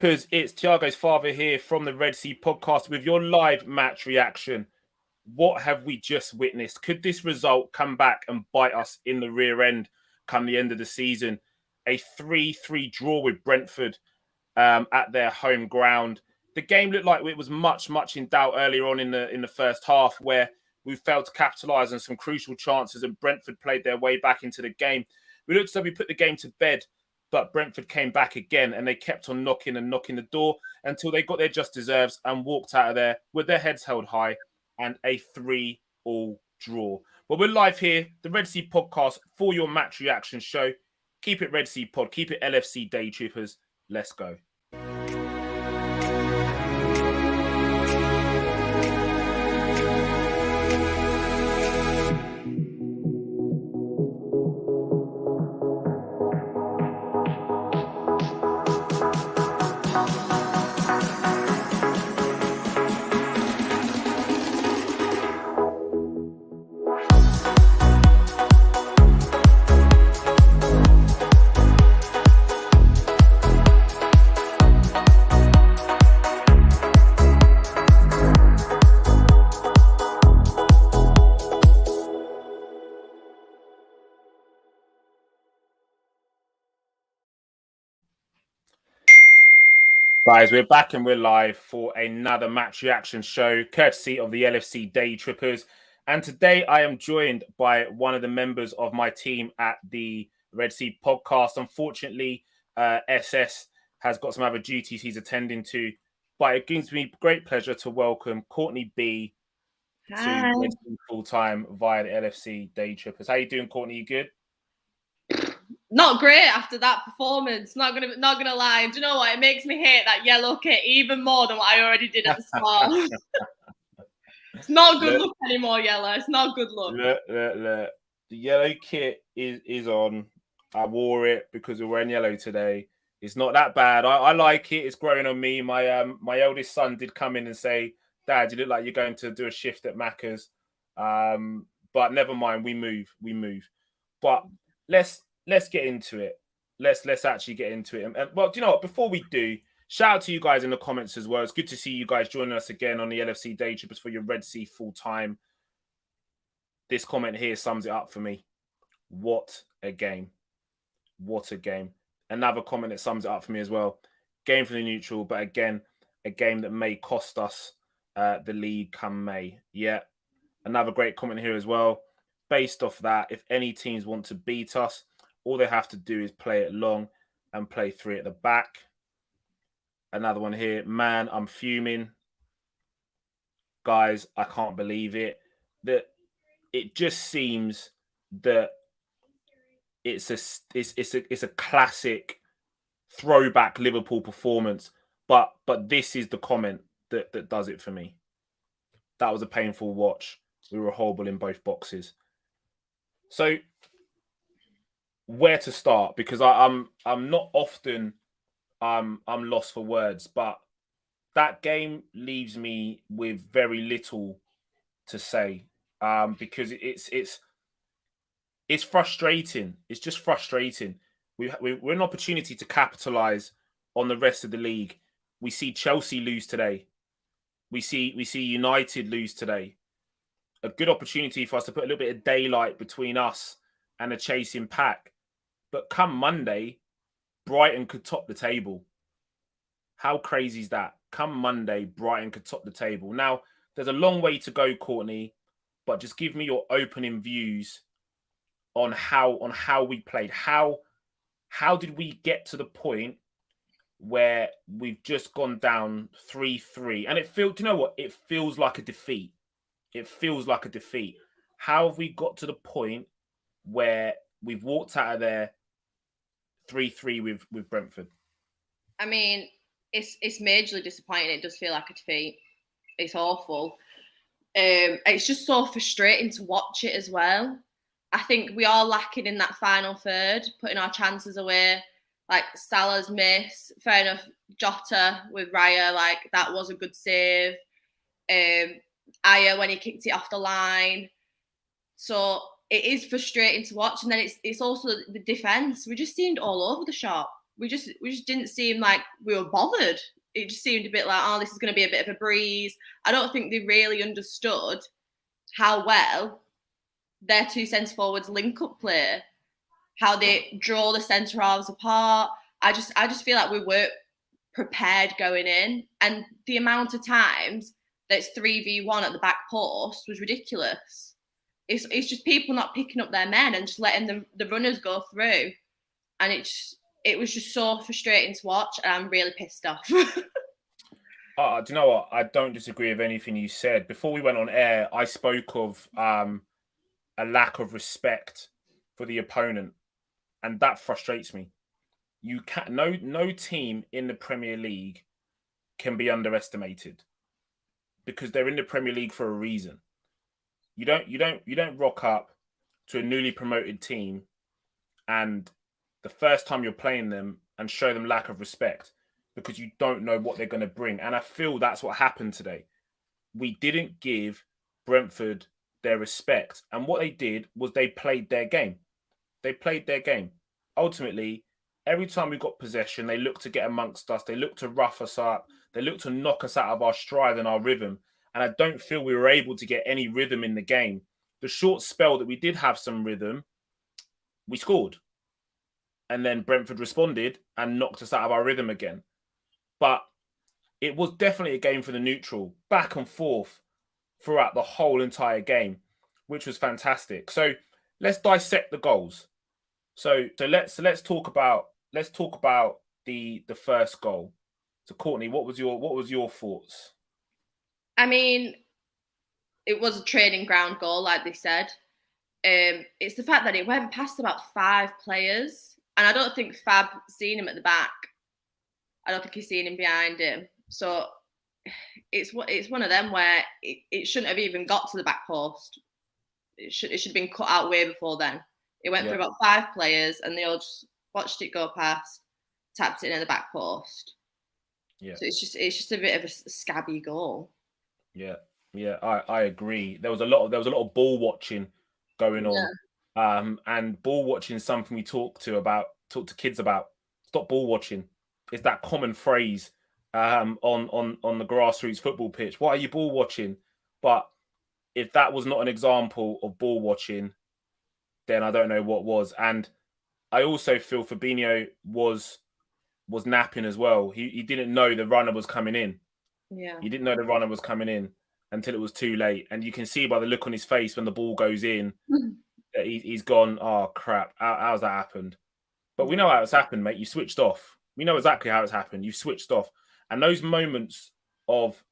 Daytrippers, it's Thiago's father here from the Red Sea podcast with your live match reaction. What have we just witnessed? Could this result come back and bite us in the rear end come the end of the season? A 3-3 draw with Brentford at their home ground. The game looked like it was much in doubt earlier on in the first half, where we failed to capitalise on some crucial chances and Brentford played their way back into the game. We looked as though we put the game to bed, but Brentford came back again and they kept on knocking the door until they got their just deserves and walked out of there with their heads held high and a 3-3 draw. But we're live here, the Red Sea podcast, for your match reaction show. Keep it Red Sea Pod, keep it LFC Daytrippers. Let's go. Guys, we're back and we're live for another match reaction show, courtesy of the LFC Daytrippers. And today I am joined by one of the members of my team at the Red Sea podcast. Unfortunately, SS has got some other duties he's attending to, but it gives me great pleasure to welcome Courtney B to Red Sea full-time via the LFC Daytrippers. How you doing, Courtney? You good? Not great after that performance. Not gonna lie. Do you know what? It makes me hate that yellow kit even more than what I already did at the start. It's not good look anymore, yellow. It's not good look. Look. The yellow kit is on. I wore it because we're wearing yellow today. It's not that bad. I like it. It's growing on me. My eldest son did come in and say, "Dad, you look like you're going to do a shift at Macca's." But never mind. We move. But let's get into it. Let's actually get into it. And well, do you know what? Before we do, shout out to you guys in the comments as well. It's good to see you guys joining us again on the LFC Daytrippers for your Red Sea full time. This comment here sums it up for me. What a game. What a game. Another comment that sums it up for me as well. Game for the neutral, but again, a game that may cost us the league come May. Yeah. Another great comment here as well. Based off that, if any teams want to beat us, all they have to do is play it long and play three at the back. Another one here. Man, I'm fuming. Guys, I can't believe it. That it just seems that it's a classic throwback Liverpool performance. But this is the comment that does it for me. That was a painful watch. We were horrible in both boxes. So where to start? Because I'm not often I'm lost for words, but that game leaves me with very little to say. Because it's frustrating. It's just frustrating. We're an opportunity to capitalize on the rest of the league. We see Chelsea lose today. We see United lose today. A good opportunity for us to put a little bit of daylight between us and a chasing pack. But come Monday, Brighton could top the table. How crazy is that? Come Monday, Brighton could top the table. Now, there's a long way to go, Courtney, but just give me your opening views on how we played. How did we get to the point where we've just gone down 3-3? And do you know what? It feels like a defeat. It feels like a defeat. How have we got to the point where we've walked out of there 3-3 with Brentford? I mean, it's majorly disappointing. It does feel like a defeat. It's awful. It's just so frustrating to watch it as well. I think we are lacking in that final third, putting our chances away. Like Salah's miss, fair enough. Jota with Raya, like that was a good save. Aya when he kicked it off the line. So it is frustrating to watch. And then it's also the defence. We just seemed all over the shop. we just didn't seem like we were bothered. It just seemed a bit like, oh, this is going to be a bit of a breeze. I don't think they really understood how well their two centre forwards link up play, how they draw the centre halves apart. I just feel like we weren't prepared going in, and the amount of times that's 3v1 at the back post was ridiculous. It's just people not picking up their men and just letting the runners go through, and it was just so frustrating to watch, and I'm really pissed off. Do you know what? I don't disagree with anything you said. Before we went on air, I spoke of a lack of respect for the opponent, and that frustrates me. You can't. No team in the Premier League can be underestimated because they're in the Premier League for a reason. You don't rock up to a newly promoted team and the first time you're playing them and show them lack of respect because you don't know what they're going to bring. And I feel that's what happened today. We didn't give Brentford their respect. And what they did was they played their game. They played their game. Ultimately, every time we got possession, they looked to get amongst us. They looked to rough us up. They looked to knock us out of our stride and our rhythm. And I don't feel we were able to get any rhythm in the game. The short spell that we did have some rhythm, we scored. And then Brentford responded and knocked us out of our rhythm again. But it was definitely a game for the neutral, back and forth throughout the whole entire game, which was fantastic. So let's dissect the goals. So let's talk about the first goal. So Courtney, what was your thoughts? I mean, it was a training ground goal, like they said. It's the fact that it went past about 5 players, and I don't think Fab seen him at the back. I don't think he's seen him behind him. So it's one of them where it shouldn't have even got to the back post. It should have been cut out way before then. It went through about 5 players, and they all just watched it go past, tapped it in at the back post. Yeah. So it's just a bit of a scabby goal. Yeah, I agree. There was a lot of ball watching going on, and ball watching is something we talk to kids about. Stop ball watching. It's that common phrase on the grassroots football pitch. Why are you ball watching? But if that was not an example of ball watching, then I don't know what was. And I also feel Fabinho was napping as well. He didn't know the runner was coming in. Yeah. He didn't know the runner was coming in until it was too late. And you can see by the look on his face when the ball goes in that he's gone, oh, crap, how's that happened? But we know how it's happened, mate. You switched off. We know exactly how it's happened. You switched off. And those moments of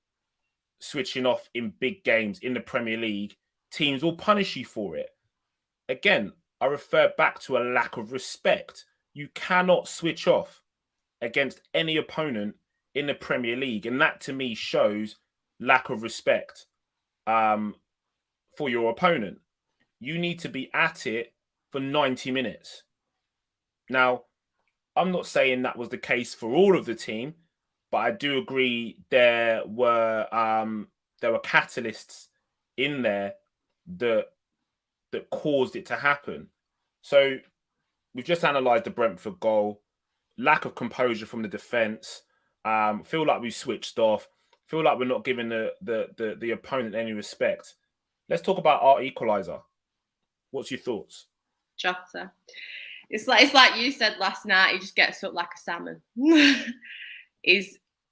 switching off in big games in the Premier League, teams will punish you for it. Again, I refer back to a lack of respect. You cannot switch off against any opponent in the Premier League. And that, to me, shows lack of respect for your opponent. You need to be at it for 90 minutes. Now, I'm not saying that was the case for all of the team, but I do agree there were catalysts in there that caused it to happen. So we've just analysed the Brentford goal, lack of composure from the defence. Feel like we switched off. Feel like we're not giving the opponent any respect. Let's talk about our equaliser. What's your thoughts? Jota. It's like you said last night. He just gets up like a salmon.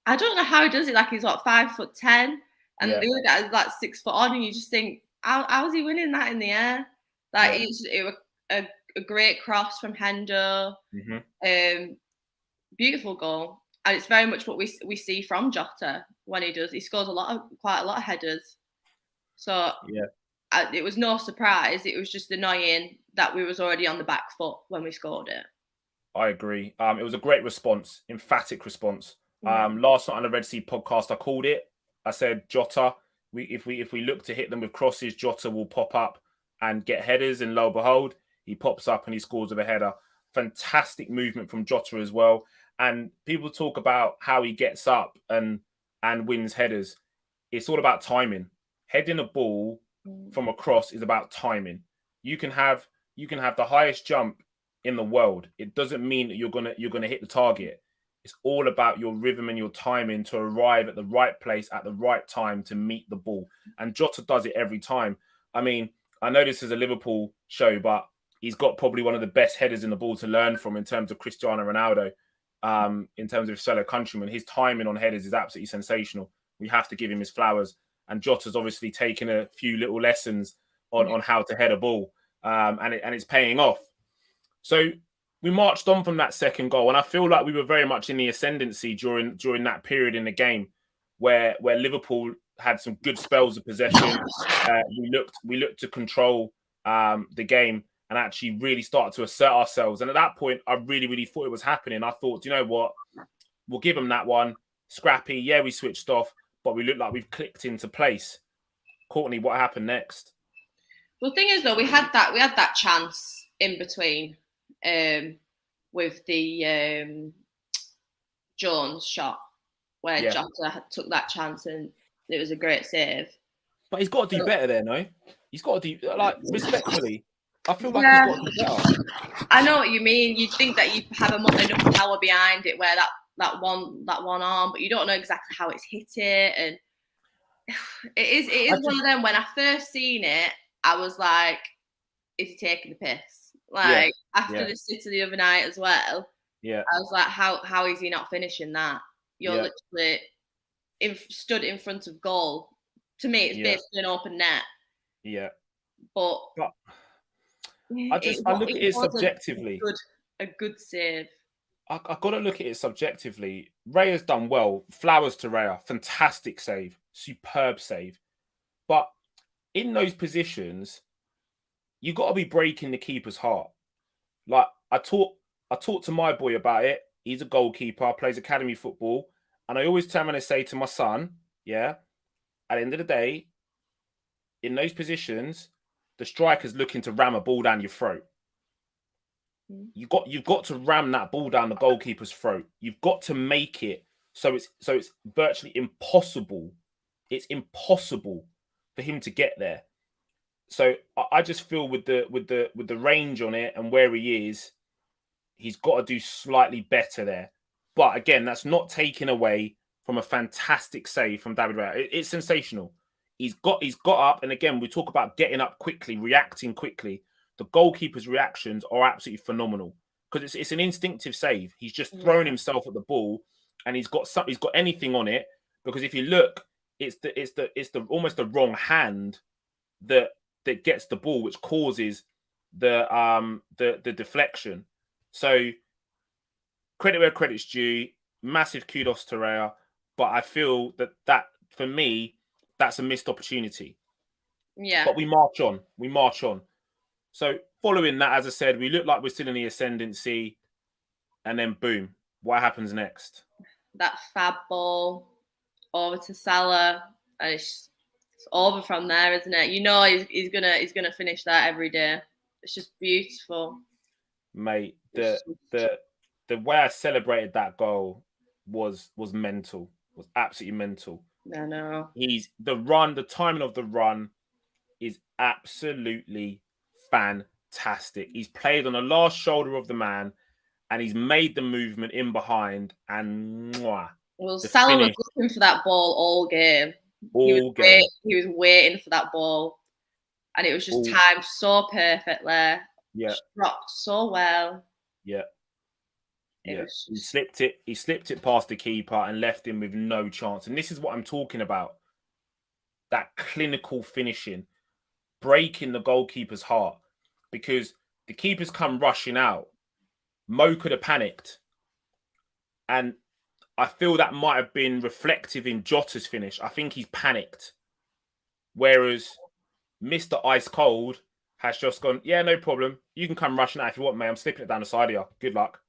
I don't know how he does it. Like he's 5'10", and the other guy is like 6 foot on, and you just think, how is he winning that in the air? Like it was a great cross from Hendo. Mm-hmm. Beautiful goal, and it's very much what we see from Jota when he does. He scores quite a lot of headers. So it was no surprise. It was just annoying that we was already on the back foot when we scored it. I agree. It was a great response, emphatic response. Last night on the Red Sea podcast, I called it. I said, Jota, if we look to hit them with crosses, Jota will pop up and get headers. And lo and behold, he pops up and he scores with a header. Fantastic movement from Jota as well. And people talk about how he gets up and wins headers. It's all about timing. Heading a ball from a cross is about timing. You can have the highest jump in the world. It doesn't mean that you're gonna hit the target. It's all about your rhythm and your timing to arrive at the right place at the right time to meet the ball. And Jota does it every time. I mean, I know this is a Liverpool show, but he's got probably one of the best headers in the ball to learn from in terms of Cristiano Ronaldo. In terms of his fellow countrymen, his timing on headers is absolutely sensational. We have to give him his flowers. And Jota's obviously taken a few little lessons on how to head a ball, and it's paying off. So we marched on from that second goal, and I feel like we were very much in the ascendancy during that period in the game, where Liverpool had some good spells of possession. We looked to control the game and actually really started to assert ourselves. And at that point, I really thought it was happening. I thought, you know what, we'll give them that one. Scrappy, yeah, we switched off, but we look like we've clicked into place. Courtney, what happened next? Well, the thing is, though, we had that chance in between with the Jones shot where Jota took that chance and it was a great save. But he's got to do better there, no? He's got to do, like, respectfully, I feel like he's got to do better. I know what you mean. You'd think that you have enough power behind it where that one arm, but you don't know exactly how it's hit it. And it is one of them, when I first seen it, I was like, is he taking the piss? Like, after the City the other night as well, I was like, how is he not finishing that? You're literally stood in front of goal. To me, it's basically an open net. Yeah. But I look at it subjectively. A good save. I got to look at it subjectively. Raya's done well. Flowers to Raya. Fantastic save. Superb save. But in those positions, you got to be breaking the keeper's heart. Like, I talked to my boy about it. He's a goalkeeper, plays academy football. And I always turn around and say to my son, at the end of the day, in those positions, the striker's looking to ram a ball down your throat. You've got to ram that ball down the goalkeeper's throat. You've got to make it so it's virtually impossible. It's impossible for him to get there. So I just feel with the range on it and where he is, he's got to do slightly better there. But again, that's not taken away from a fantastic save from David Raya. It's sensational. He's got up, and again, we talk about getting up quickly, reacting quickly. The goalkeeper's reactions are absolutely phenomenal because it's an instinctive save. He's just thrown himself at the ball, and he's got anything on it. Because if you look, it's the almost the wrong hand that gets the ball, which causes the deflection. So credit where credit's due. Massive kudos to Raya, but I feel that for me, that's a missed opportunity. Yeah. But we march on. So following that, as I said, we look like we're still in the ascendancy, and then boom, what happens next? That fab ball over to Salah, and it's over from there, isn't it? You know, he's gonna finish that every day. It's just beautiful, mate. The way I celebrated that goal was mental. Was absolutely mental. I know. The timing of the run is absolutely fantastic. He's played on the last shoulder of the man, and he's made the movement in behind. And well, Salah was looking for that ball all game. He was waiting for that ball, and it was just timed so perfectly. Yeah, dropped so well. Yeah. He slipped it past the keeper and left him with no chance. And this is what I'm talking about. That clinical finishing, breaking the goalkeeper's heart, because the keeper's come rushing out. Mo could have panicked. And I feel that might have been reflective in Jota's finish. I think he's panicked. Whereas Mr. Ice Cold has just gone, yeah, no problem. You can come rushing out if you want, mate. I'm slipping it down the side of you. Good luck.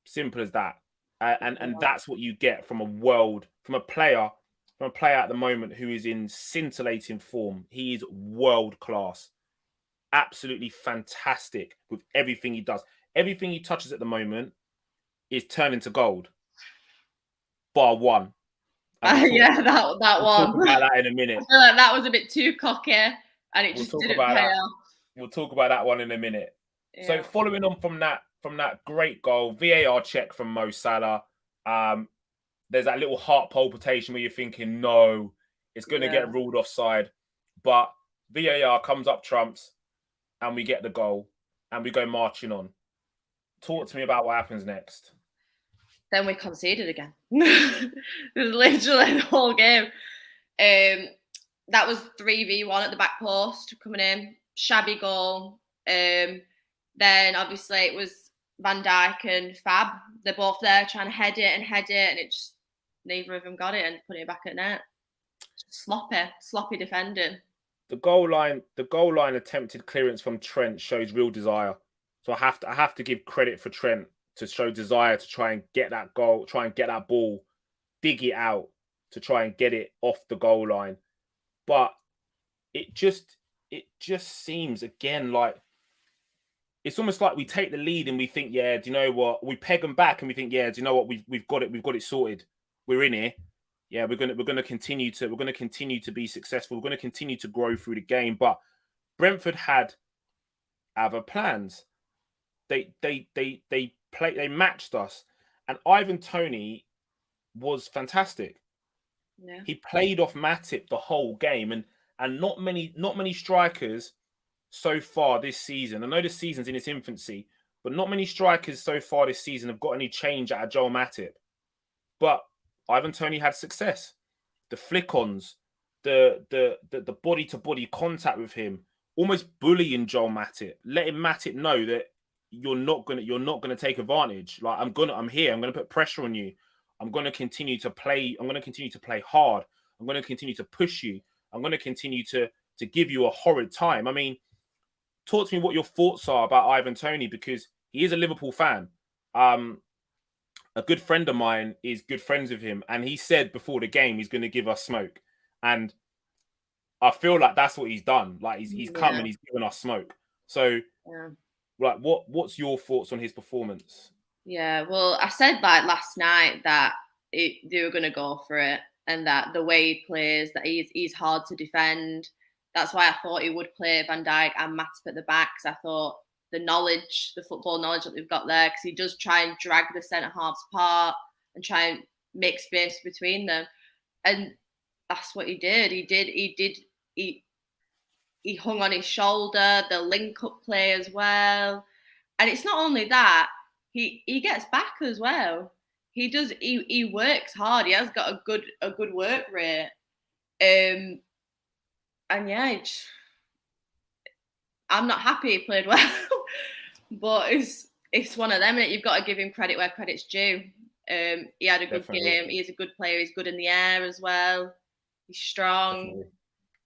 Simple as that. And that's what you get from a player at the moment who is in scintillating form. He is world class. Absolutely fantastic with everything he does. Everything he touches at the moment is turning to gold. Bar one. That one. We'll talk about that in a minute. I feel like that was a bit too cocky, and it just didn't pay off. We'll talk about that one in a minute. So following on from that great goal, VAR check from Mo Salah. There's that little heart palpitation where you're thinking, no, it's going to get ruled offside. But VAR comes up trumps and we get the goal and we go marching on. Talk to me about what happens next. Then we conceded again. It was literally the whole game. That was 3v1 at the back post coming in. Shabby goal. Then obviously it was Van Dijk and Fab. They're both there trying to head it, and it just neither of them got it and put it back at net. Just sloppy defending. The goal line attempted clearance from Trent shows real desire. So I have to give credit for Trent to show desire to try and get that goal, try and get that ball, dig it out to try and get it off the goal line. But it just seems again like it's almost like we take the lead and we think, yeah, do you know what? We peg them back and we think, yeah, do you know what? We've got it sorted. We're in here. Yeah, we're gonna continue to be successful. We're gonna continue to grow through the game. But Brentford had other plans. They matched us, and Ivan Toney was fantastic. Yeah. He played off Matip the whole game, and not many strikers so far this season. I know this season's in its infancy, but not many strikers so far this season have got any change out of Joel Matip. But Ivan Toney had success. The flick-ons, the body to body contact with him, almost bullying Joel Matip, letting Matip know that you're not gonna take advantage. Like I'm here. I'm gonna put pressure on you. I'm gonna continue to play. I'm gonna continue to play hard. I'm gonna continue to push you. I'm gonna continue to give you a horrid time. I mean, talk to me what your thoughts are about Ivan Toney, because he is a Liverpool fan. A good friend of mine is good friends with him, and he said before the game he's going to give us smoke, and I feel like that's what he's done. Like he's come and he's given us smoke. So, like, what's your thoughts on his performance? Yeah, well, I said like last night that they were going to go for it, and that the way he plays, that he's hard to defend. That's why I thought he would play Van Dijk and Matip at the back, because I thought the football knowledge that they've got there, because he does try and drag the centre halves apart and try and make space between them, and that's what he did. He hung on his shoulder, the link-up play as well, and it's not only that, he gets back as well. He works hard. He has got a good work rate, and yeah, I'm not happy he played well, but it's one of them, and you've got to give him credit where credit's due. He had a good game. He's a good player. He's good in the air as well. He's strong.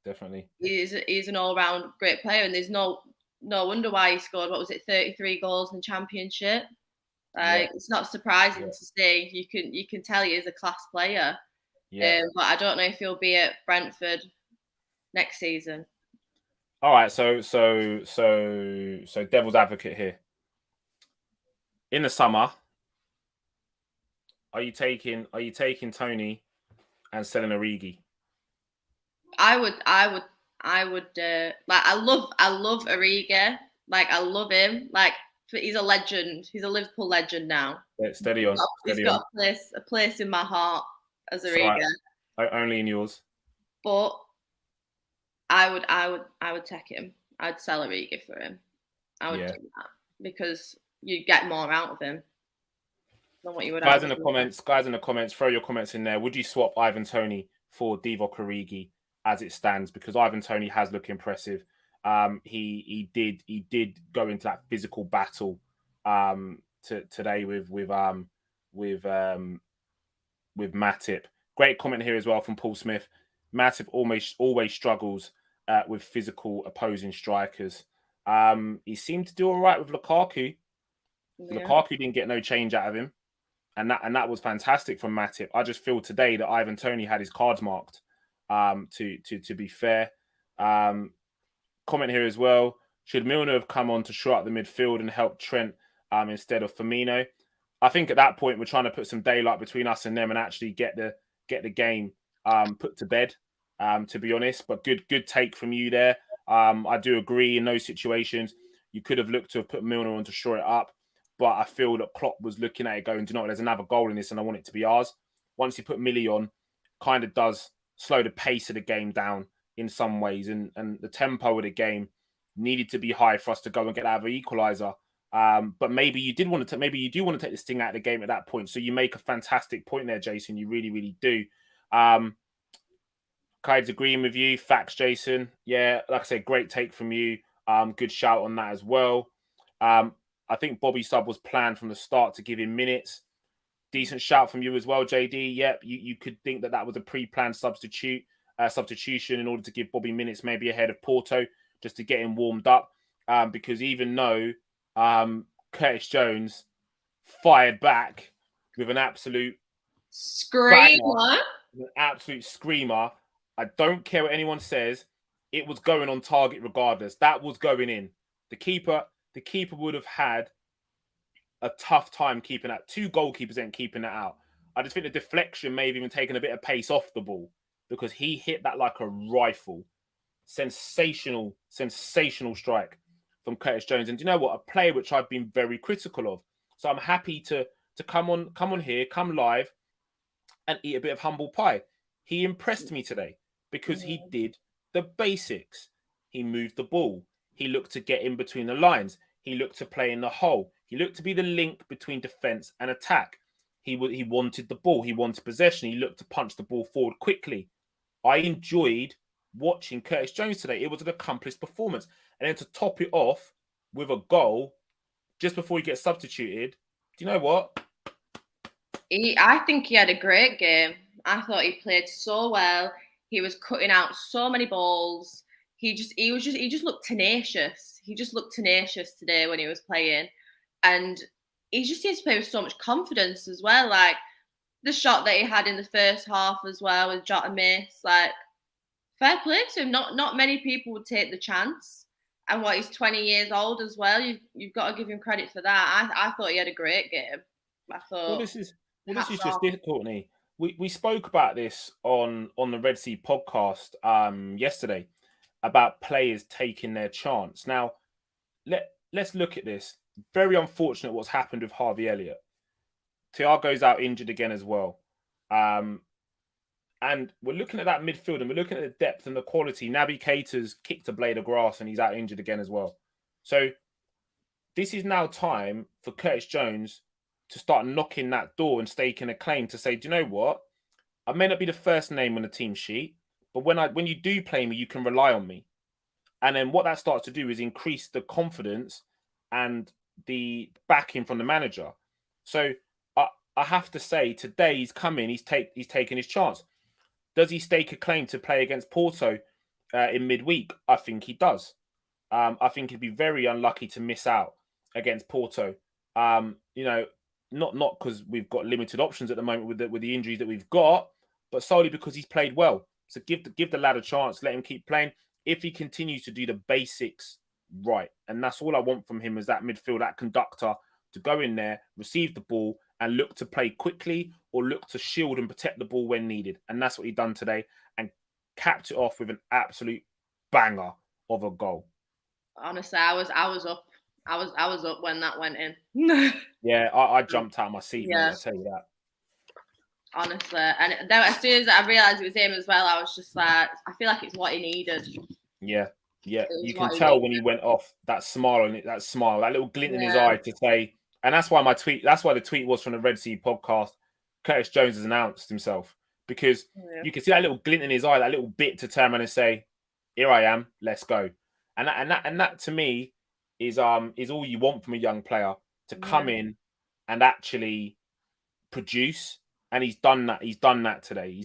Definitely. He's an all-round great player, and there's no wonder why he scored, 33 goals in the Championship. It's not surprising to see. You can tell he is a class player. Yeah. But I don't know if he'll be at Brentford next season. All right, so devil's advocate here. In the summer, are you taking Toney and selling Origi? I would like, I love Origi. Like, I love him. Like, he's a legend. He's a Liverpool legend now. Yeah, steady on. He's got a place in my heart as Origi. Right. Only in yours. But I would take him. I'd sell Origi for him. I would do that, because you get more out of him than what you would. Guys in the comments, throw your comments in there. Would you swap Ivan Toney for Divock Origi as it stands? Because Ivan Toney has looked impressive. He did go into that physical battle today with Matip. Great comment here as well from Paul Smith. Matip always struggles with physical opposing strikers. He seemed to do all right with Lukaku. Yeah. Lukaku didn't get no change out of him, and that was fantastic from Matip. I just feel today that Ivan Toney had his cards marked. To be fair, comment here as well. Should Milner have come on to shore up the midfield and help Trent instead of Firmino? I think at that point we're trying to put some daylight between us and them and actually get the game put to bed. To be honest, but good take from you there. I do agree in those situations You could have looked to have put Milner on to shore it up. But I feel that Klopp was looking at it going, do you know what, there's another goal in this and I want it to be ours. Once you put Millie on, kind of does slow the pace of the game down in some ways. And the tempo of the game needed to be high for us to go and get out of an equaliser. But maybe you do want to take this thing out of the game at that point. So you make a fantastic point there, Jason. You really, really do. Kai's agreeing with you. Facts, Jason. Yeah, like I said, great take from you. Good shout on that as well. I think Bobby Sub was planned from the start to give him minutes. Decent shout from you as well, JD. Yep, you could think that was a pre-planned substitution in order to give Bobby minutes maybe ahead of Porto, just to get him warmed up. Because even though Curtis Jones fired back with an absolute screamer, I don't care what anyone says. It was going on target regardless. That was going in. The keeper would have had a tough time keeping that. Two goalkeepers ain't keeping that out. I just think the deflection may have even taken a bit of pace off the ball because he hit that like a rifle. Sensational strike from Curtis Jones. And do you know what? A player which I've been very critical of. So I'm happy to come on here, come live and eat a bit of humble pie. He impressed me today because he did the basics. He moved the ball. He looked to get in between the lines. He looked to play in the hole. He looked to be the link between defense and attack. He wanted the ball. He wanted possession. He looked to punch the ball forward quickly. I enjoyed watching Curtis Jones today. It was an accomplished performance. And then to top it off with a goal just before he gets substituted, do you know what? I think he had a great game. I thought he played so well. He was cutting out so many balls. He just looked tenacious. He just looked tenacious today when he was playing. And he just seems to play with so much confidence as well. Like the shot that he had in the first half as well with Jota miss. Like, fair play to him. Not many people would take the chance. And he's 20 years old as well. You've got to give him credit for that. I thought he had a great game. I thought. Well, this is just it, Courtney. We spoke about this on the Red Sea podcast yesterday about players taking their chance. Now, let's look at this. Very unfortunate what's happened with Harvey Elliott. Thiago's out injured again as well. And we're looking at that midfield and we're looking at the depth and the quality. Naby Keita's kicked a blade of grass and he's out injured again as well. So this is now time for Curtis Jones to start knocking that door and staking a claim to say, do you know what? I may not be the first name on the team sheet, but when you do play me, you can rely on me. And then what that starts to do is increase the confidence and the backing from the manager. So I have to say today he's come in, he's taken his chance. Does he stake a claim to play against Porto in midweek? I think he does. I think he'd be very unlucky to miss out against Porto. Not because we've got limited options at the moment with the injuries that we've got, but solely because he's played well. So give the lad a chance, let him keep playing. If he continues to do the basics right, and that's all I want from him is that midfield, that conductor to go in there, receive the ball, and look to play quickly or look to shield and protect the ball when needed. And that's what he done today, and capped it off with an absolute banger of a goal. Honestly, I was up. I was up when that went in. Yeah, I jumped out of my seat, mate, I'll tell you that. Honestly. And then as soon as I realised it was him as well, I was just like, I feel like it's what he needed. Yeah. You can tell when he went off, that smile, that little glint in his eye to say, and that's why the tweet was from the Red Sea podcast, Curtis Jones has announced himself. Because you can see that little glint in his eye, that little bit to turn around and say, here I am, let's go. And that to me is all you want from a young player, to come in and actually produce. And he's done that. He's done that today.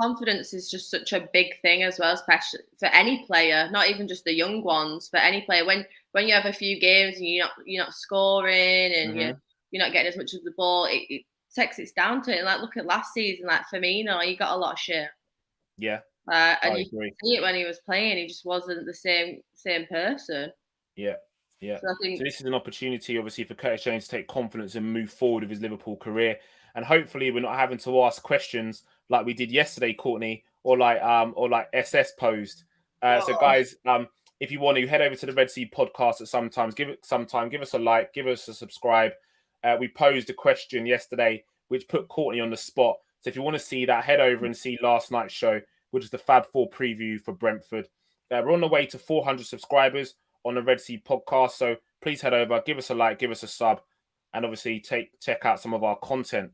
Confidence is just such a big thing as well, especially for any player, not even just the young ones, but any player. When you have a few games and you're not scoring and you're not getting as much of the ball, it takes it down to it. Like look at last season, like Firmino, he got a lot of shit. Yeah. And you see it when he was playing, he just wasn't the same person. Yeah. So this is an opportunity, obviously, for Curtis Jones to take confidence and move forward with his Liverpool career. And hopefully we're not having to ask questions like we did yesterday, Courtney, or like SS posed. So guys, if you want to head over to the Red Sea podcast at some time, give us a like, give us a subscribe. We posed a question yesterday which put Courtney on the spot. So if you want to see that, head over and see last night's show, which is the Fab 4 preview for Brentford. We're on the way to 400 subscribers on the Red Sea podcast. So please head over, give us a like, give us a sub, and obviously check out some of our content.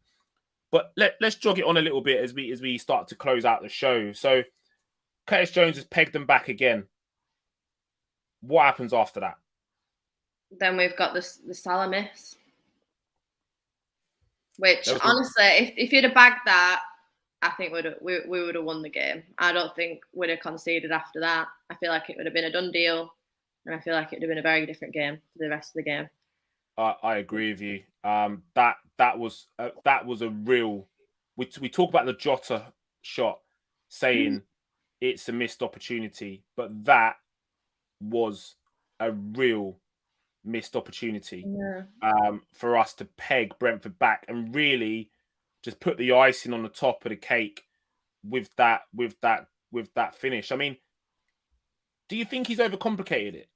But let's jog it on a little bit as we start to close out the show. So Curtis Jones has pegged them back again. What happens after that? Then we've got the Salah miss. Which, honestly, if you'd have bagged that, I think we would have won the game. I don't think we'd have conceded after that. I feel like it would have been a done deal, and I feel like it would have been a very different game for the rest of the game. I agree with you. That was a real. We talk about the Jota shot, saying it's a missed opportunity, but that was a real missed opportunity for us to peg Brentford back and really just put the icing on the top of the cake with that finish. I mean, do you think he's overcomplicated it?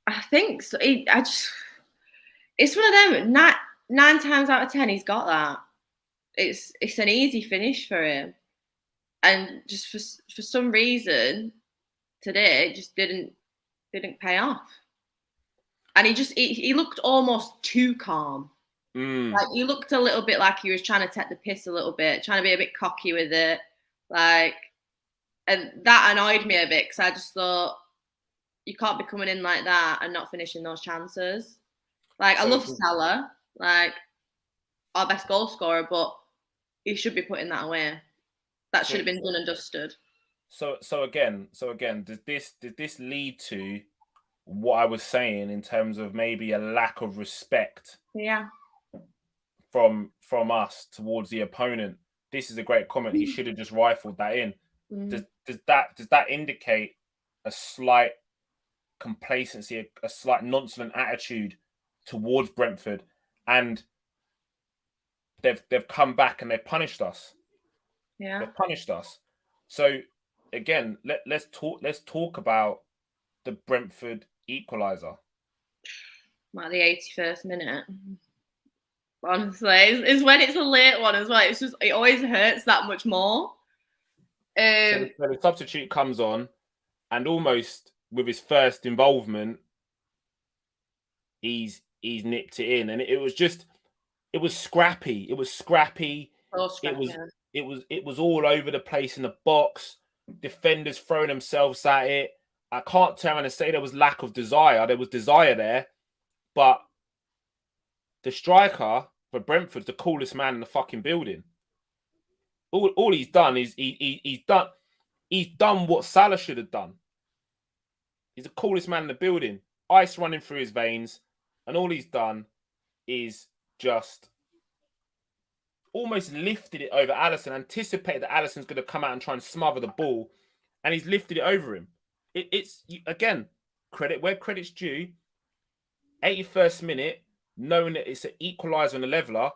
I think so. It's one of them. Nine times out of 10, he's got that. It's an easy finish for him, and just for some reason today, it just didn't pay off. And he looked almost too calm. Like, he looked a little bit like he was trying to take the piss a little bit, trying to be a bit cocky with it. Like, and that annoyed me a bit because I just thought, you can't be coming in like that and not finishing those chances. Like, I love Salah, like our best goal scorer, but he should be putting that away. That should have been done and dusted. So again, did this lead to what I was saying in terms of maybe a lack of respect? Yeah. From us towards the opponent? This is a great comment. He should have just rifled that in. Does that indicate a slight complacency, a slight nonchalant attitude towards Brentford, and they've come back and they've punished us? Yeah, they've punished us. So again, let's talk about the Brentford equaliser. Like the 81st minute. Honestly, it's when it's a late one as well. It's just, it always hurts that much more. So the substitute comes on, and almost with his first involvement, he's nipped it in, and it was scrappy. It was scrappy. It was all over the place in the box. Defenders throwing themselves at it. I can't turn around and say there was lack of desire. There was desire there, but the striker for Brentford's the coolest man in the fucking building. All he's done is he's done what Salah should have done. He's the coolest man in the building. Ice running through his veins, and all he's done is just almost lifted it over Alisson, anticipated that Alisson's going to come out and try and smother the ball, and he's lifted it over him. It's again, credit where credit's due. 81st minute, knowing that it's an equaliser and a leveller,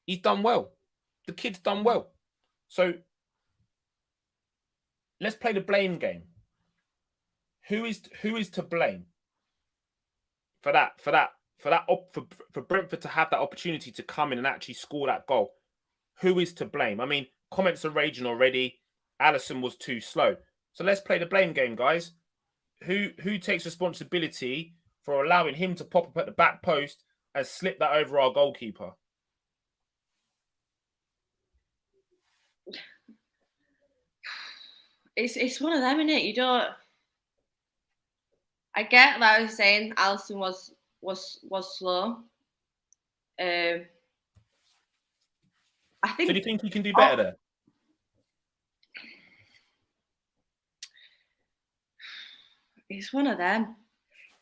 he's done well. The kid's done well. So let's play the blame game. Who is to blame for Brentford to have that opportunity to come in and actually score that goal? Who is to blame? I mean, comments are raging already. Alisson was too slow. So let's play the blame game, guys. Who takes responsibility for allowing him to pop up at the back post and slip that over our goalkeeper? It's one of them, isn't it? You don't. I get that I was saying Alisson was slow. I think. So do you think he can do better there? It's one of them.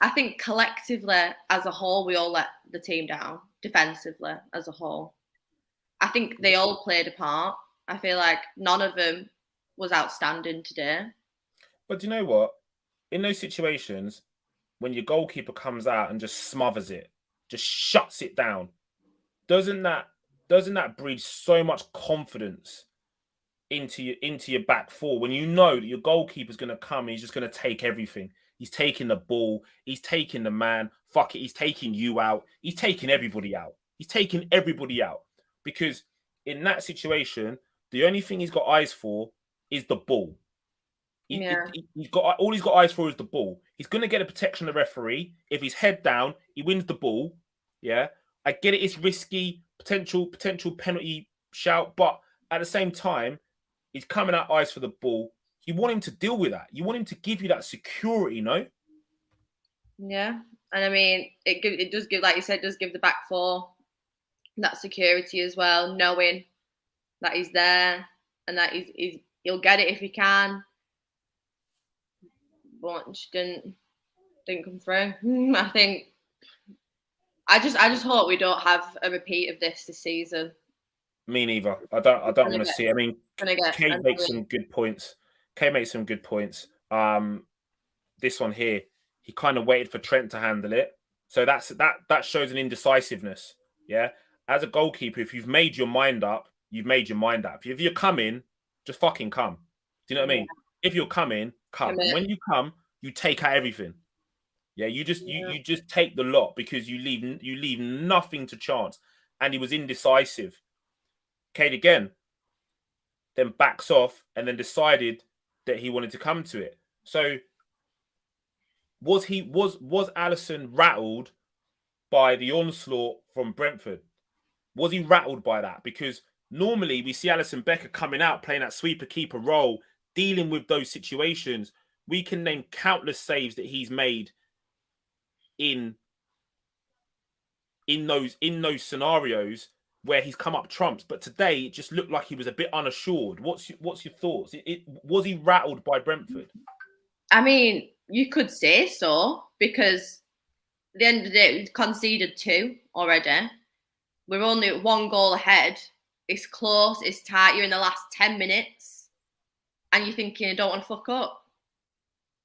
I think collectively, as a whole, we all let the team down defensively as a whole. I think they all played a part. I feel like none of them was outstanding today. But do you know what? In those situations, when your goalkeeper comes out and just smothers it, just shuts it down, doesn't that breed so much confidence into your back four when you know that your goalkeeper's going to come and he's just going to take everything. He's taking the ball. He's taking the man. Fuck it. He's taking you out. He's taking everybody out. He's taking everybody out. Because in that situation, the only thing he's got eyes for is the ball. He's got eyes for is the ball. He's going to get a protection of the referee. If he's head down, he wins the ball. Yeah. I get it. It's risky, potential penalty shout. But at the same time, he's coming out eyes for the ball. You want him to deal with that. You want him to give you that security, no? Yeah. And I mean, it does give, like you said, does give the back four that security as well, knowing that he's there and that he'll get it if he can. But just didn't come through. I think I just hope we don't have a repeat of this season. Me neither. I don't want to see. I mean, Kate makes some good points. This one here, he kind of waited for Trent to handle it. So that shows an indecisiveness. Yeah. As a goalkeeper, if you've made your mind up, you've made your mind up. If you're coming, just fucking come. Do you know what I mean? If you're coming, come. When you come, you take out everything. Yeah, you just take the lot because you leave nothing to chance. And he was indecisive. Cade again, then backs off and then decided that he wanted to come to it. So was Alisson rattled by the onslaught from Brentford? Was he rattled by that? Because normally we see Alisson Becker coming out, playing that sweeper keeper role, dealing with those situations. We can name countless saves that he's made in those scenarios where he's come up trumps. But today it just looked like he was a bit unassured. What's your thoughts? Was he rattled by Brentford? I mean, you could say so, because at the end of the day, we've conceded 2 already. We're only 1 goal ahead. It's close. It's tight. You're in the last 10 minutes. And you're thinking, I don't want to fuck up.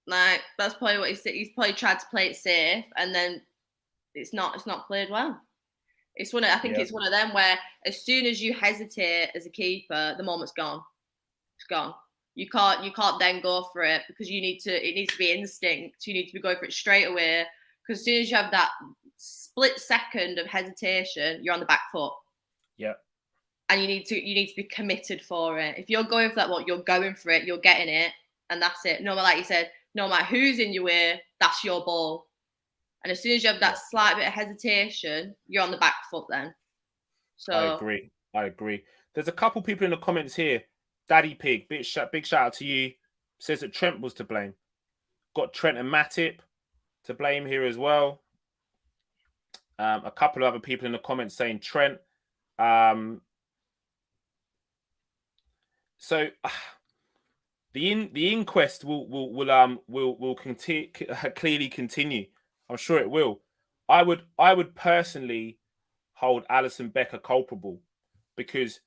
Like, that's probably what he's probably tried to play it safe. And then it's not played well. It's it's one of them where as soon as you hesitate as a keeper, the moment's gone. It's gone. You can't then go for it because it needs to be instinct. You need to be going for it straight away. Because as soon as you have that split second of hesitation, you're on the back foot. Yeah. And you need to be committed for it. If you're going for that, you're going for it, you're getting it, and that's it. No matter, like you said, no matter who's in your way, that's your ball. And as soon as you have that slight bit of hesitation, you're on the back foot then. So I agree. There's a couple people in the comments here. Daddy Pig, big shout out to you. Says that Trent was to blame. Got Trent and Matip to blame here as well. A couple of other people in the comments saying Trent. So the inquest will clearly continue. I'm sure it will. I would personally hold Alisson Becker culpable because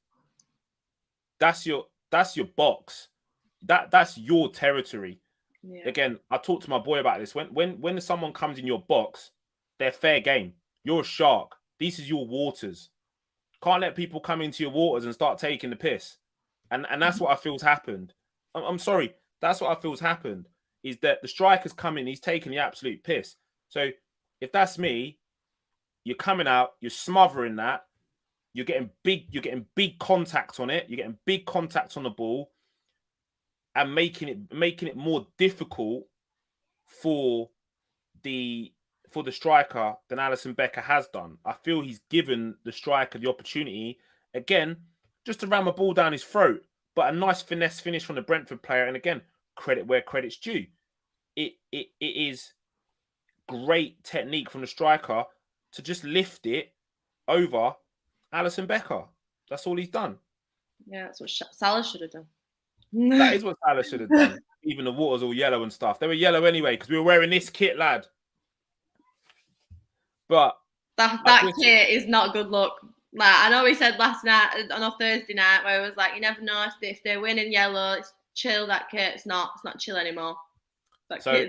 that's your box. That's your territory. Yeah. Again, I talked to my boy about this. When someone comes in your box, they're fair game. You're a shark. This is your waters. Can't let people come into your waters and start taking the piss. And that's what I feel's happened. I'm sorry. That's what I feel's happened. Is that the striker's coming, he's taking the absolute piss. So if that's me, you're coming out, you're smothering that, you're getting big contact on it, you're getting big contact on the ball, and making it more difficult for the striker than Alisson Becker has done. I feel he's given the striker the opportunity again just to ram a ball down his throat, but a nice finesse finish from the Brentford player. And again, credit where credit's due. It is great technique from the striker to just lift it over Alisson Becker. That's all he's done. Yeah, that's what Salah should have done. That is what Salah should have done. Even the water's all yellow and stuff. They were yellow anyway because we were wearing this kit, lad. But that kit is not a good look. Like, I know we said last night on a Thursday night where it was like, you never know if they're winning yellow, it's chill. That kit, it's not chill anymore. So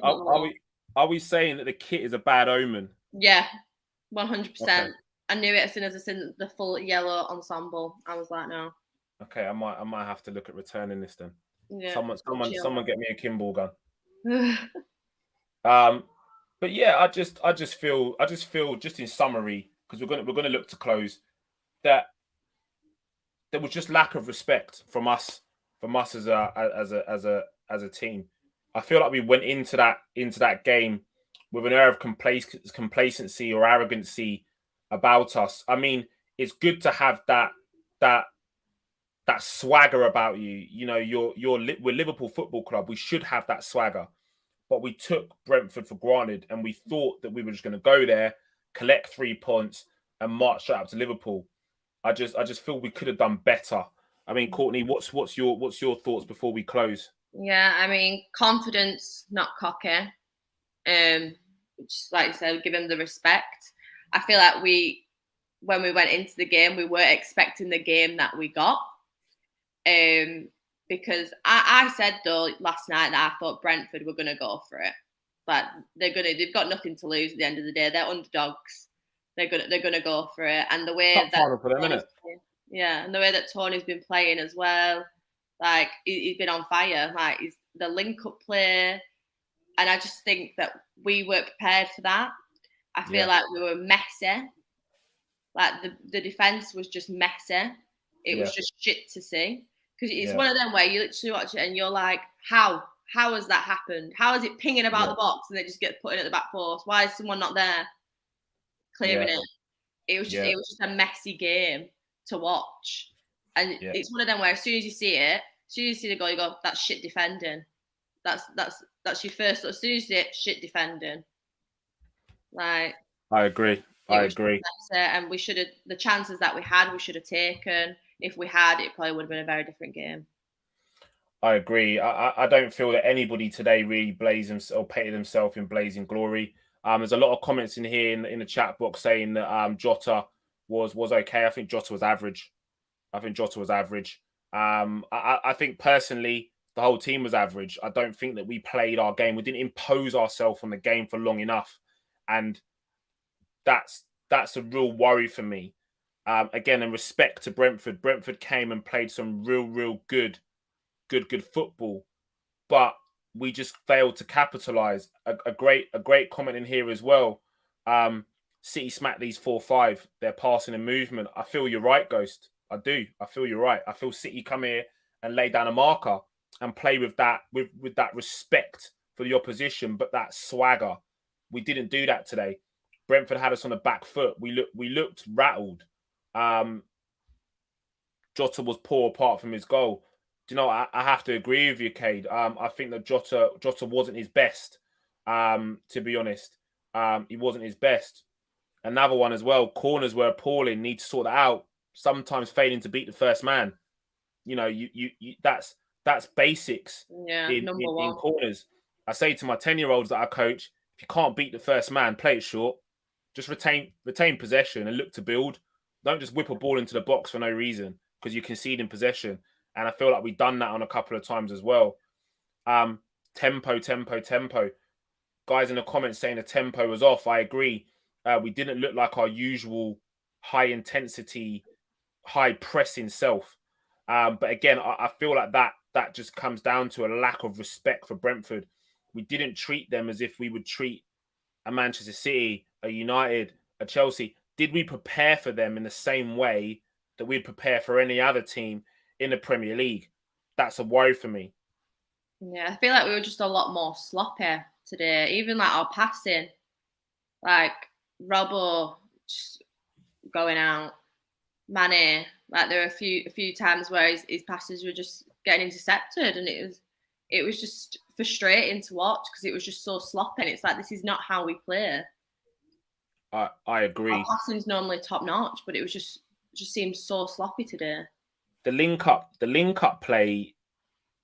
are we saying that the kit is a bad omen? Yeah, 100%. Okay. I knew it as soon as I seen the full yellow ensemble. I was like, no. Okay, I might have to look at returning this then. Yeah. Someone get me a Kimball gun. Yeah. But yeah, I just feel just in summary, because we're gonna look to close, that there was just lack of respect from us as a team. I feel like we went into that game with an air of complacency or arrogancy about us. I mean, it's good to have that that swagger about you. You know, we're Liverpool Football Club. We should have that swagger. But we took Brentford for granted, and we thought that we were just going to go there, collect 3 points, and march straight up to Liverpool. I just feel we could have done better. I mean, Courtney, what's your thoughts before we close? Yeah, I mean, confidence, not cocky. Which, like you said, give him the respect. I feel like when we went into the game, we weren't expecting the game that we got. Because I said though last night that I thought Brentford were gonna go for it. But they've got nothing to lose at the end of the day. They're underdogs. They're gonna go for it. And the way and the way that Tony's been playing as well, like he's been on fire. Like he's the link up play. And I just think that we weren't prepared for that. I feel like we were messy. Like the defense was just messy. It was just shit to see. Because it's one of them where you literally watch it and you're like, how has that happened? How is it pinging about the box and they just get put in at the back post? Why is someone not there clearing it? It was just a messy game to watch. And it's one of them where as soon as you see the goal, you go, that's shit defending. That's your first. As soon as you see it, shit defending. Like I agree. And we should have the chances that we had, we should have taken. If we had, it probably would have been a very different game. I agree. I don't feel that anybody today really blazed or painted themselves in blazing glory. There's a lot of comments in here in the chat box saying that Jota was okay. I think Jota was average. I think personally the whole team was average. I don't think that we played our game. We didn't impose ourselves on the game for long enough, and that's a real worry for me. Again, in respect to Brentford, Brentford came and played some real good football, but we just failed to capitalize. A great comment in here as well. City smacked these 4-5. Their passing and movement. I feel you're right, Ghost. I do. I feel you're right. I feel City come here and lay down a marker and play with that respect for the opposition, but that swagger. We didn't do that today. Brentford had us on the back foot. We looked rattled. Jota was poor apart from his goal. Do you know, I have to agree with you, Cade. I think that Jota wasn't his best. To be honest, he wasn't his best. Another one as well. Corners were appalling. Need to sort that out. Sometimes failing to beat the first man. You know, that's basics. In corners. I say to my 10-year-olds that I coach, if you can't beat the first man, play it short. Just retain possession and look to build. Don't just whip a ball into the box for no reason because you concede in possession. And I feel like we've done that on a couple of times as well. Tempo. Guys in the comments saying the tempo was off. I agree. We didn't look like our usual high intensity, high pressing self. But again, I feel like that just comes down to a lack of respect for Brentford. We didn't treat them as if we would treat a Manchester City, a United, a Chelsea. Did we prepare for them in the same way that we'd prepare for any other team in the Premier League? That's a worry for me. Yeah, I feel like we were just a lot more sloppy today. Even like our passing, like Robbo just going out, Mane. Like there were a few times where his passes were just getting intercepted, and it was just frustrating to watch because it was just so sloppy. And it's like this is not how we play. I agree. Our passing's normally top notch, but it was just seemed so sloppy today. The link up play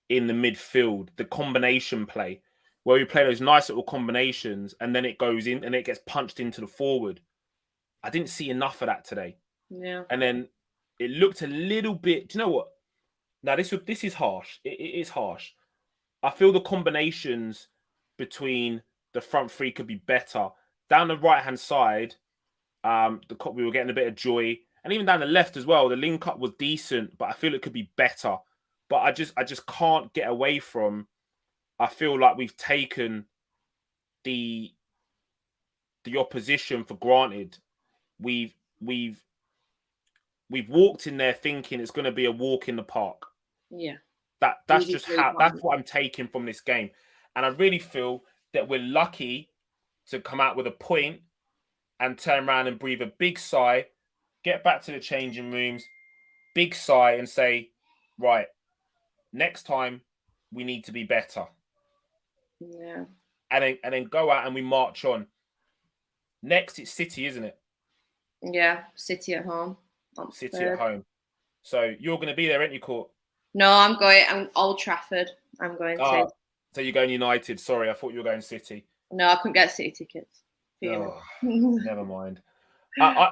in the midfield, the combination play, where we play those nice little combinations and then it goes in and it gets punched into the forward. I didn't see enough of that today. Yeah. And then it looked a little bit. Do you know what? Now this is harsh. It is harsh. I feel the combinations between the front three could be better. Down the right hand side, we were getting a bit of joy, And even down the left as well, the link up was decent, but I feel it could be better. But I just can't get away from. I feel like we've taken the opposition for granted. We've walked in there thinking it's going to be a walk in the park. Yeah. That's just that's what I'm taking from this game. And I really feel that we're lucky to come out with a point and turn around and breathe a big sigh, get back to the changing rooms, big sigh and say, right, next time we need to be better. Yeah. And then go out and we march on. Next, it's City, isn't it? Yeah, City at home. City at home. So you're going to be there, aren't you, Court? No, I'm going. I'm Old Trafford. I'm going to. So you're going United. Sorry, I thought you were going City. No, I couldn't get City tickets. Oh, never mind. I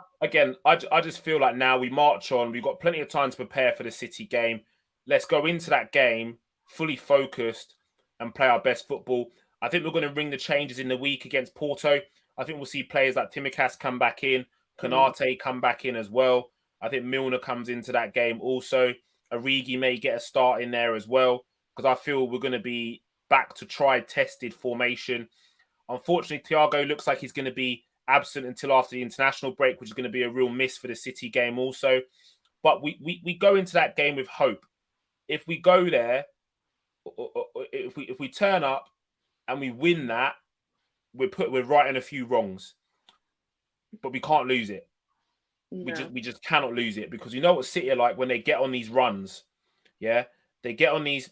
just feel like now we march on. We've got plenty of time to prepare for the City game. Let's go into that game fully focused and play our best football. I think we're going to ring the changes in the week against Porto. I think we'll see players like Tsimikas come back in, Konate come back in as well. I think Milner comes into that game also. Origi may get a start in there as well, because I feel we're going to be back to tried, tested formation. Unfortunately, Thiago looks like he's going to be absent until after the international break, which is going to be a real miss for the City game also. But we go into that game with hope. If we go there, if we turn up and we win that, we're righting a few wrongs. But we can't lose it. No. We just cannot lose it, because you know what City are like when they get on these runs. Yeah, they get on these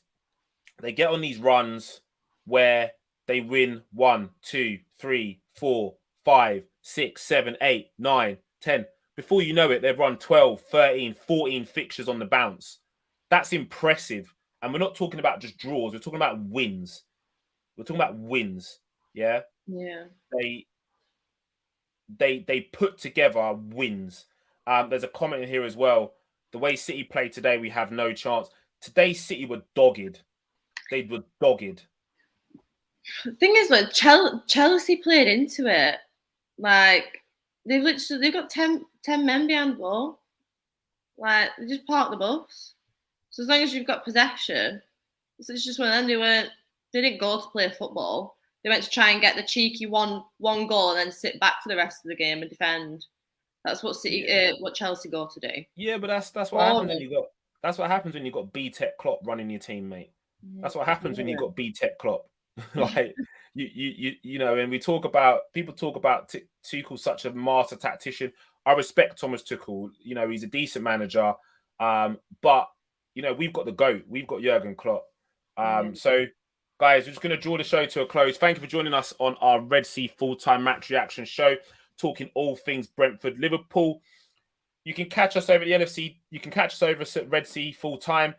runs where they win 1, 2, 3, 4, 5, 6, 7, 8, 9, 10. Before you know it, they've run 12, 13, 14 fixtures on the bounce. That's impressive. And we're not talking about just draws. We're talking about wins. We're talking about wins. Yeah. Yeah. They put together wins. There's a comment in here as well. The way City played today, we have no chance. Today, City were dogged. They were dogged. The thing is, when Chelsea played into it, like they've got 10 men behind the ball. Like they just parked the bus. So as long as you've got possession, it's just one of them. They didn't go to play football. They went to try and get the cheeky one goal and then sit back for the rest of the game and defend. That's what what Chelsea go to do. Yeah, but that's what happens when you got. That's what happens when you got B-Tech Klopp running your team, mate. That's what happens when you got B-Tech Klopp. Like you know, and people talk about Tuchel such a master tactician. I respect Thomas Tuchel. You know, he's a decent manager. But you know, we've got the GOAT. We've got Jurgen Klopp. So guys, we're just going to draw the show to a close. Thank you for joining us on our Red Sea full-time match reaction show, talking all things Brentford, Liverpool. You can catch us over at the LFC. You can catch us over at Red Sea full-time,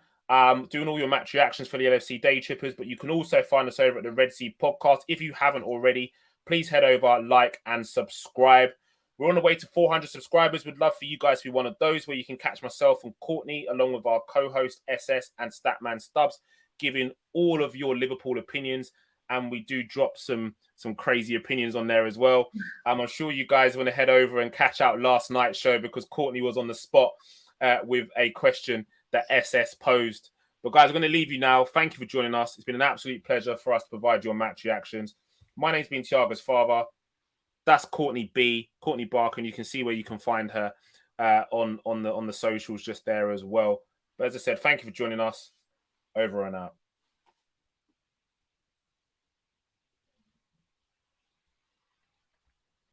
doing all your match reactions for the LFC Daytrippers. But you can also find us over at the Red Sea podcast. If you haven't already, please head over, like, and subscribe. We're on the way to 400 subscribers. We'd love for you guys to be one of those, where you can catch myself and Courtney, along with our co-host SS and Statman Stubbs, giving all of your Liverpool opinions. And we do drop some crazy opinions on there as well. I'm sure you guys want to head over and catch out last night's show, because Courtney was on the spot with a question that SS posed. But guys, I'm going to leave you now. Thank you for joining us. It's been an absolute pleasure for us to provide your match reactions. My name's been Thiago's father. That's Courtney B, Courtney Barker, and you can see where you can find her on the socials just there as well. But as I said, thank you for joining us. Over and out.